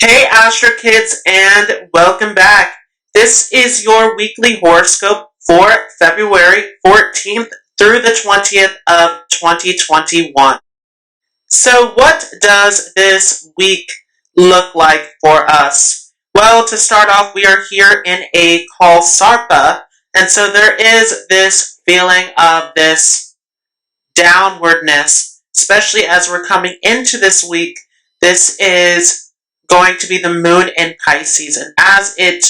Hey Astro Kids, and welcome back. This is your weekly horoscope for February 14th through the 20th of 2021. So what does this week look like for us? Well, to start off, we are here in a call Sarpa, and so there is this feeling of this downwardness, especially as we're coming into this week. This is going to be the moon in Pisces, and as it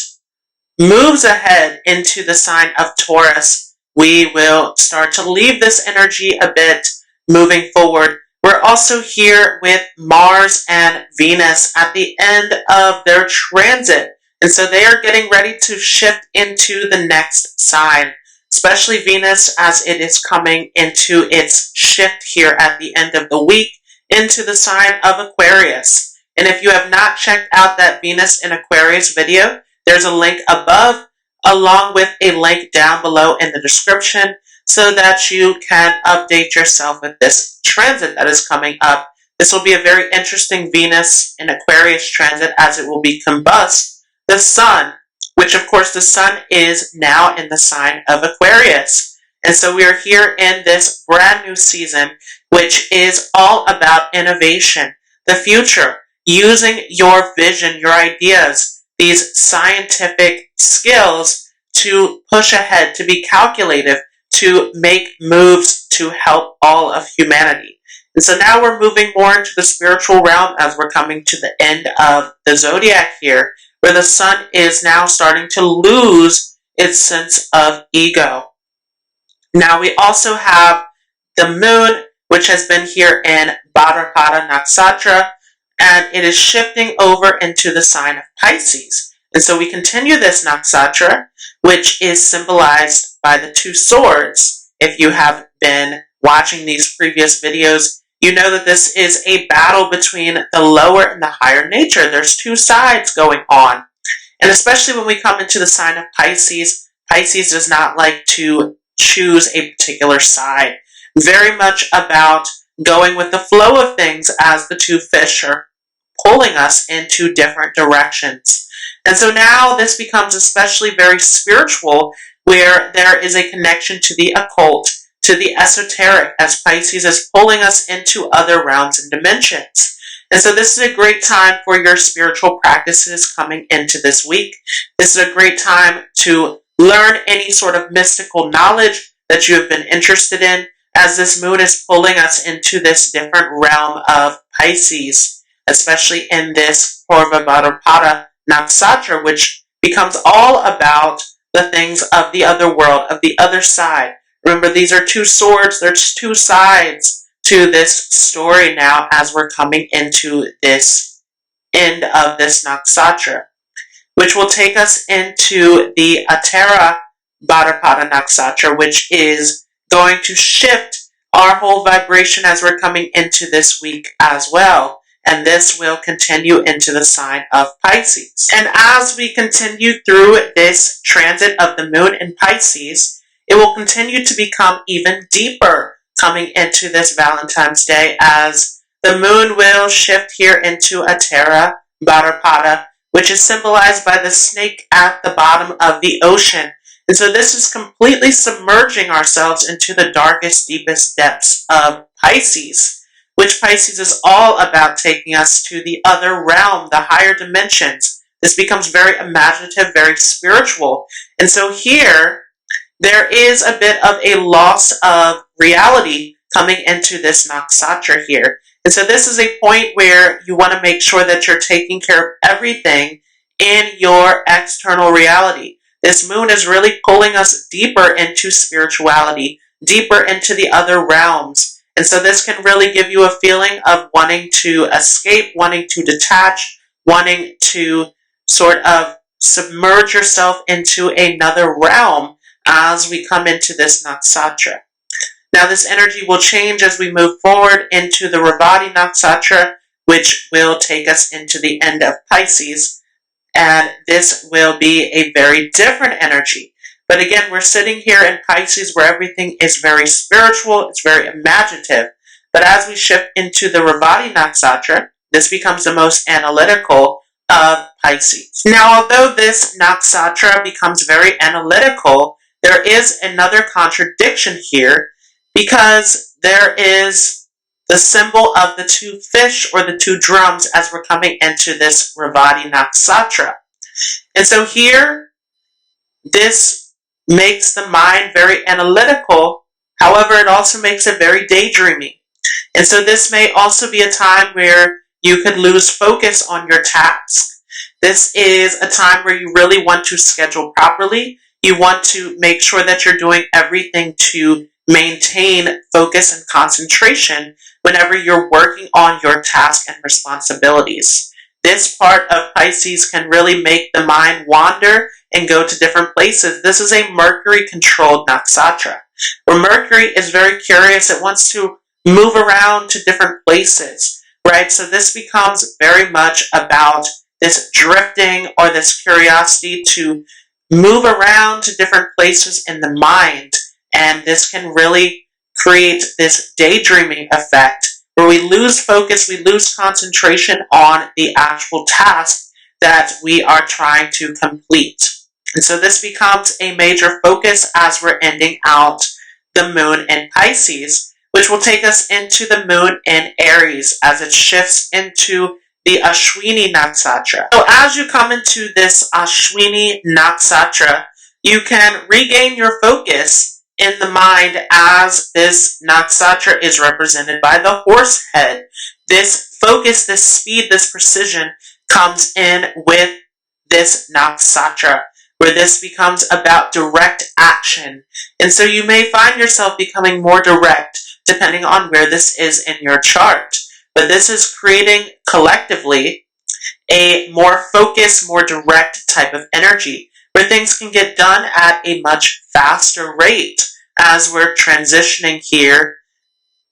moves ahead into the sign of Taurus, we will start to leave this energy a bit moving forward. We're also here with Mars and Venus at the end of their transit, and so they are getting ready to shift into the next sign, especially Venus as it is coming into its shift here at the end of the week into the sign of Aquarius. And if you have not checked out that Venus in Aquarius video, there's a link above along with a link down below in the description so that you can update yourself with this transit that is coming up. This will be a very interesting Venus in Aquarius transit as it will be combust the Sun, which of course the Sun is now in the sign of Aquarius. And so we are here in this brand new season, which is all about innovation, the future, using your vision, your ideas, these scientific skills to push ahead, to be calculative, to make moves to help all of humanity. And so now we're moving more into the spiritual realm as we're coming to the end of the zodiac here, where the Sun is now starting to lose its sense of ego. Now we also have the Moon, which has been here in Bhadrapada Nakshatra, and it is shifting over into the sign of Pisces. And so we continue this nakshatra, which is symbolized by the two swords. If you have been watching these previous videos, you know that this is a battle between the lower and the higher nature. There's two sides going on. And especially when we come into the sign of Pisces, Pisces does not like to choose a particular side. Very much about going with the flow of things as the two fish are pulling us into different directions. And so now this becomes especially very spiritual, where there is a connection to the occult, to the esoteric, as Pisces is pulling us into other realms and dimensions. And so this is a great time for your spiritual practices coming into this week. This is a great time to learn any sort of mystical knowledge that you have been interested in, as this moon is pulling us into this different realm of Pisces, especially in this Purva Bhadrapada Nakshatra, which becomes all about the things of the other world, of the other side. Remember, these are two swords, there's two sides to this story now as we're coming into this end of this Nakshatra, which will take us into the Uttara Bhadrapada Nakshatra, which is going to shift our whole vibration as we're coming into this week as well. And this will continue into the sign of Pisces. And as we continue through this transit of the moon in Pisces, it will continue to become even deeper coming into this Valentine's Day, as the moon will shift here into Uttara Bhadrapada, which is symbolized by the snake at the bottom of the ocean. And so this is completely submerging ourselves into the darkest, deepest depths of Pisces, which Pisces is all about taking us to the other realm, the higher dimensions. This becomes very imaginative, very spiritual. And so here, there is a bit of a loss of reality coming into this nakshatra here. And so this is a point where you want to make sure that you're taking care of everything in your external reality. This moon is really pulling us deeper into spirituality, deeper into the other realms. And so this can really give you a feeling of wanting to escape, wanting to detach, wanting to sort of submerge yourself into another realm as we come into this nakshatra. Now this energy will change as we move forward into the Revati nakshatra, which will take us into the end of Pisces. And this will be a very different energy. But again, we're sitting here in Pisces where everything is very spiritual, it's very imaginative. But as we shift into the Revati Nakshatra, this becomes the most analytical of Pisces. Now, although this nakshatra becomes very analytical, there is another contradiction here, because there is the symbol of the two fish or the two drums as we're coming into this Revati nakshatra. And so here, this makes the mind very analytical. However, it also makes it very daydreaming. And so this may also be a time where you could lose focus on your task. This is a time where you really want to schedule properly. You want to make sure that you're doing everything to maintain focus and concentration whenever you're working on your task and responsibilities. This part of Pisces can really make the mind wander and go to different places. This is a Mercury-controlled nakshatra, where Mercury is very curious. It wants to move around to different places, right? So this becomes very much about this drifting or this curiosity to move around to different places in the mind. And this can really create this daydreaming effect where we lose focus, we lose concentration on the actual task that we are trying to complete. And so this becomes a major focus as we're ending out the moon in Pisces, which will take us into the moon in Aries as it shifts into the Ashwini nakshatra. So as you come into this Ashwini nakshatra, you can regain your focus in the mind as this nakshatra is represented by the horse head. This focus, this speed, this precision comes in with this nakshatra, where this becomes about direct action. And so you may find yourself becoming more direct depending on where this is in your chart. But this is creating collectively a more focused, more direct type of energy where things can get done at a much faster rate as we're transitioning here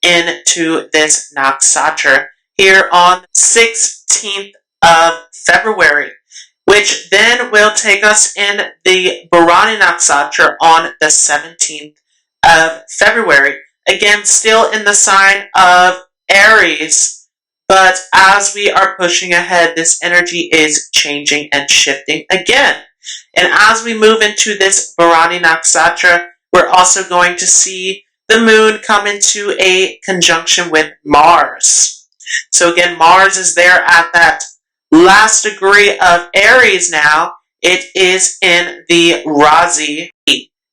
into this nakshatra here on the 16th of February, which then will take us in the Bharani nakshatra on the 17th of February. Again, still in the sign of Aries, but as we are pushing ahead, this energy is changing and shifting again. And as we move into this Bharani nakshatra, we're also going to see the moon come into a conjunction with Mars. So again, Mars is there at that last degree of Aries now. It is in the Razi,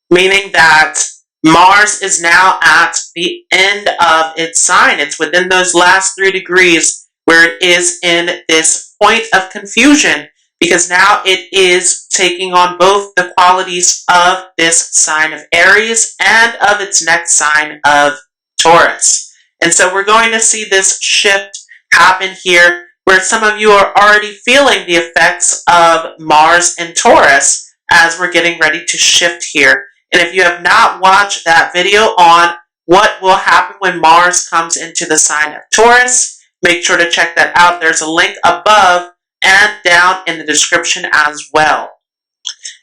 meaning that Mars is now at the end of its sign. It's within those last 3 degrees where it is in this point of confusion, because now it is taking on both the qualities of this sign of Aries and of its next sign of Taurus. And so we're going to see this shift happen here, where some of you are already feeling the effects of Mars and Taurus as we're getting ready to shift here. And if you have not watched that video on what will happen when Mars comes into the sign of Taurus, make sure to check that out. There's a link above and down in the description as well.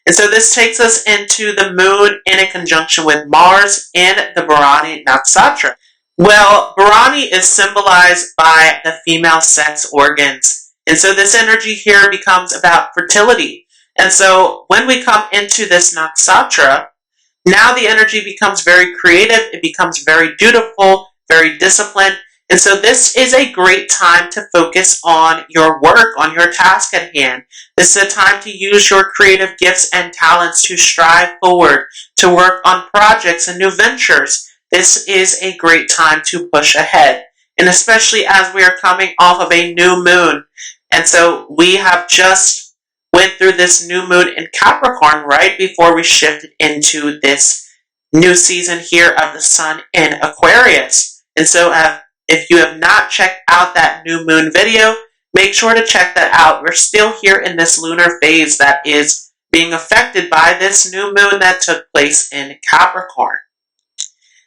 And so this takes us into the moon in a conjunction with Mars in the Bharani nakshatra. Well, Bharani is symbolized by the female sex organs. And so this energy here becomes about fertility. And so when we come into this nakshatra, now the energy becomes very creative, it becomes very dutiful, very disciplined. And so this is a great time to focus on your work, on your task at hand. This is a time to use your creative gifts and talents to strive forward, to work on projects and new ventures. This is a great time to push ahead. And especially as we are coming off of a new moon. And so we have just went through this new moon in Capricorn right before we shifted into this new season here of the sun in Aquarius. And so if you have not checked out that new moon video, make sure to check that out. We're still here in this lunar phase that is being affected by this new moon that took place in Capricorn.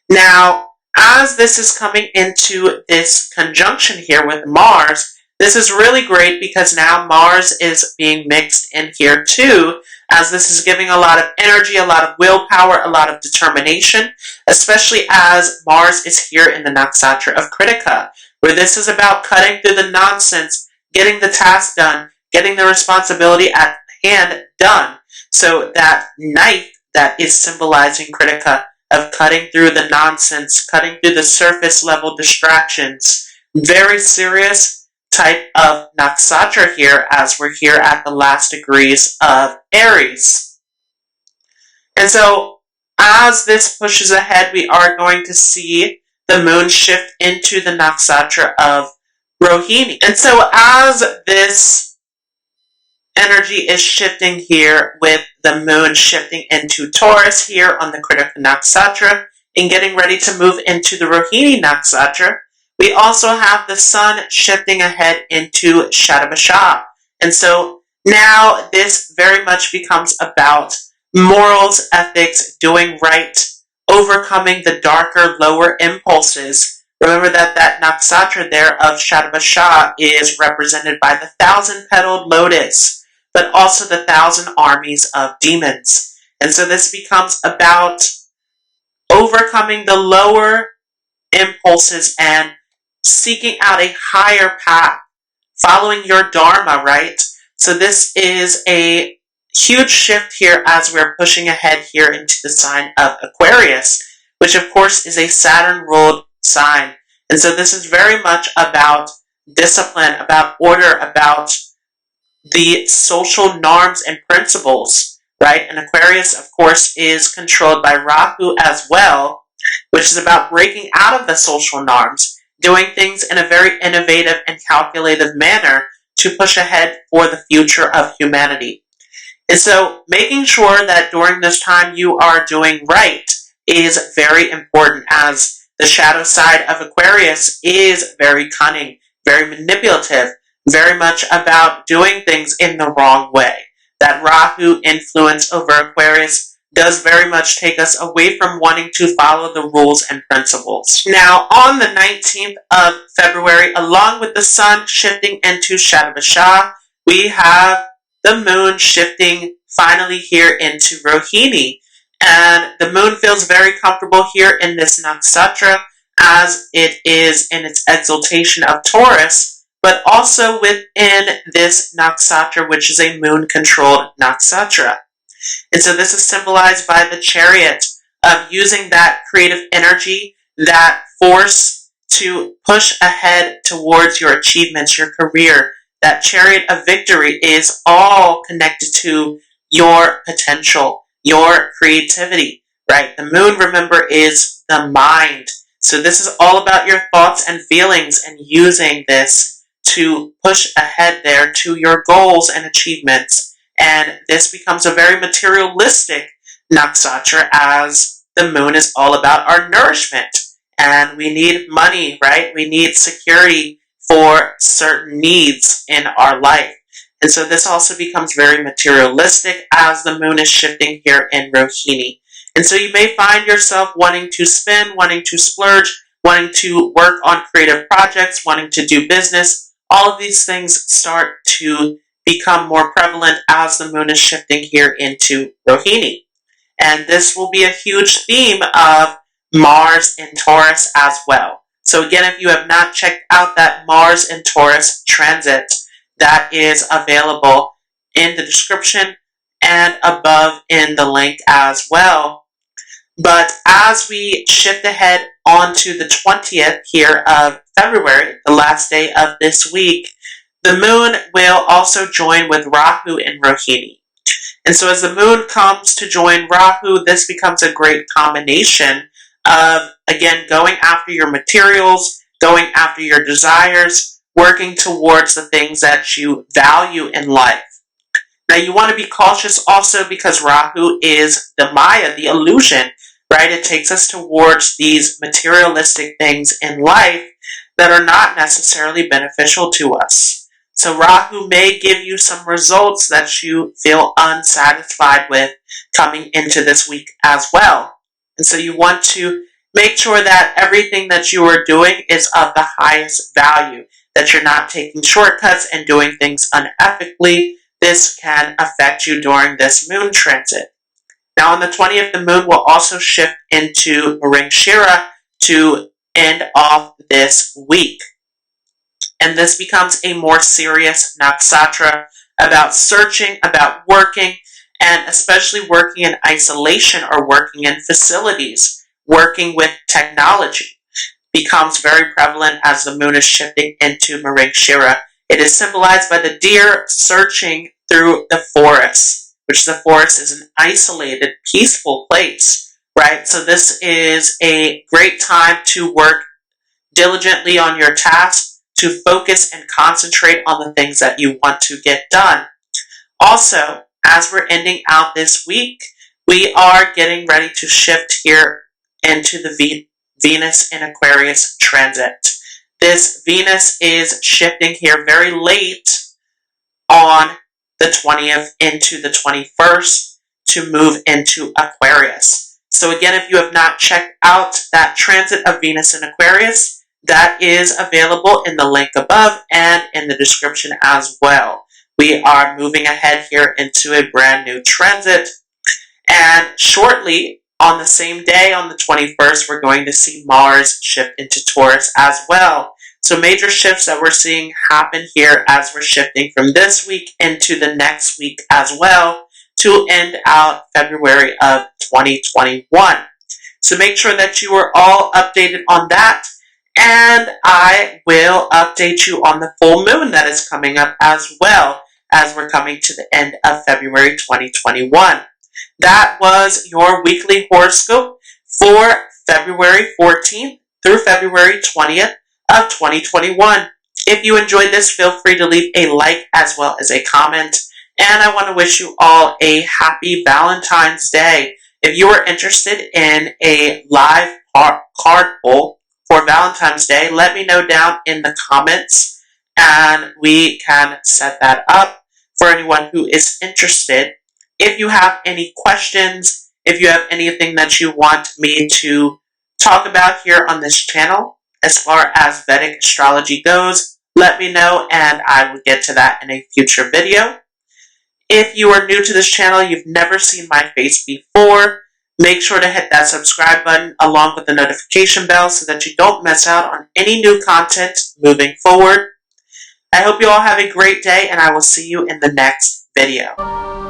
Now, as this is coming into this conjunction here with Mars, this is really great because now Mars is being mixed in here too, as this is giving a lot of energy, a lot of willpower, a lot of determination, especially as Mars is here in the nakshatra of Kritika, where this is about cutting through the nonsense, getting the task done, getting the responsibility at hand done. So that knife that is symbolizing Kritika, of cutting through the nonsense, cutting through the surface level distractions. Very serious type of nakshatra here, as we're here at the last degrees of Aries. And so as this pushes ahead, we are going to see the moon shift into the nakshatra of Rohini. And so as this energy is shifting here, with the moon shifting into Taurus here on the Kritika nakshatra and getting ready to move into the Rohini nakshatra, we also have the sun shifting ahead into Shatabisha. And so now this very much becomes about morals, ethics, doing right, overcoming the darker, lower impulses. Remember that nakshatra there of Shatabisha is represented by the 1,000-petaled lotus, but also the 1,000 armies of demons. And so this becomes about overcoming the lower impulses and seeking out a higher path, following your dharma, right? So this is a huge shift here as we're pushing ahead here into the sign of Aquarius, which of course is a Saturn-ruled sign. And so this is very much about discipline, about order, about the social norms and principles, right? And Aquarius, of course, is controlled by Rahu as well, which is about breaking out of the social norms, doing things in a very innovative and calculative manner to push ahead for the future of humanity. And so making sure that during this time you are doing right is very important, as the shadow side of Aquarius is very cunning, very manipulative, very much about doing things in the wrong way. That Rahu influence over Aquarius does very much take us away from wanting to follow the rules and principles. Now, on the 19th of February, along with the sun shifting into Shatabisha, we have the moon shifting finally here into Rohini. And the moon feels very comfortable here in this nakshatra, as it is in its exaltation of Taurus, but also within this nakshatra, which is a moon-controlled nakshatra. And so this is symbolized by the chariot, of using that creative energy, that force to push ahead towards your achievements, your career. That chariot of victory is all connected to your potential, your creativity, right? The moon, remember, is the mind. So this is all about your thoughts and feelings, and using this to push ahead there to your goals and achievements. And this becomes a very materialistic nakshatra, as the moon is all about our nourishment. And we need money, right? We need security for certain needs in our life. And so this also becomes very materialistic as the moon is shifting here in Rohini. And so you may find yourself wanting to spend, wanting to splurge, wanting to work on creative projects, wanting to do business. All of these things start to become more prevalent as the moon is shifting here into Rohini. And this will be a huge theme of Mars in Taurus as well. So again, if you have not checked out that Mars in Taurus transit, that is available in the description and above in the link as well. But as we shift ahead onto the 20th here of February, the last day of this week, the moon will also join with Rahu in Rohini. And so as the moon comes to join Rahu, this becomes a great combination of, again, going after your materials, going after your desires, working towards the things that you value in life. Now, you want to be cautious also, because Rahu is the Maya, the illusion, right? It takes us towards these materialistic things in life that are not necessarily beneficial to us. So Rahu may give you some results that you feel unsatisfied with coming into this week as well. And so you want to make sure that everything that you are doing is of the highest value, that you're not taking shortcuts and doing things unethically. This can affect you during this moon transit. Now on the 20th, the moon will also shift into Mrigashira to end off this week. And this becomes a more serious nakshatra about searching, about working, and especially working in isolation or working in facilities, working with technology becomes very prevalent as the moon is shifting into Mrigashira. It is symbolized by the deer searching through the forest, which the forest is an isolated, peaceful place, right? So this is a great time to work diligently on your tasks, to focus and concentrate on the things that you want to get done. Also, as we're ending out this week, we are getting ready to shift here into the Venus in Aquarius transit. This Venus is shifting here very late on the 20th into the 21st to move into Aquarius. So again, if you have not checked out that transit of Venus in Aquarius, that is available in the link above and in the description as well. We are moving ahead here into a brand new transit, and shortly on the same day, on the 21st, we're going to see Mars shift into Taurus as well. So major shifts that we're seeing happen here as we're shifting from this week into the next week as well to end out February of 2021. So make sure that you are all updated on that. And I will update you on the full moon that is coming up as well as we're coming to the end of February 2021. That was your weekly horoscope for February 14th through February 20th of 2021. If you enjoyed this, feel free to leave a like as well as a comment. And I want to wish you all a happy Valentine's Day. If you are interested in a live card pull for Valentine's Day, let me know down in the comments and we can set that up for anyone who is interested. If you have any questions, if you have anything that you want me to talk about here on this channel, as far as Vedic astrology goes, let me know and I will get to that in a future video. If you are new to this channel, you've never seen my face before, make sure to hit that subscribe button along with the notification bell so that you don't miss out on any new content moving forward. I hope you all have a great day and I will see you in the next video.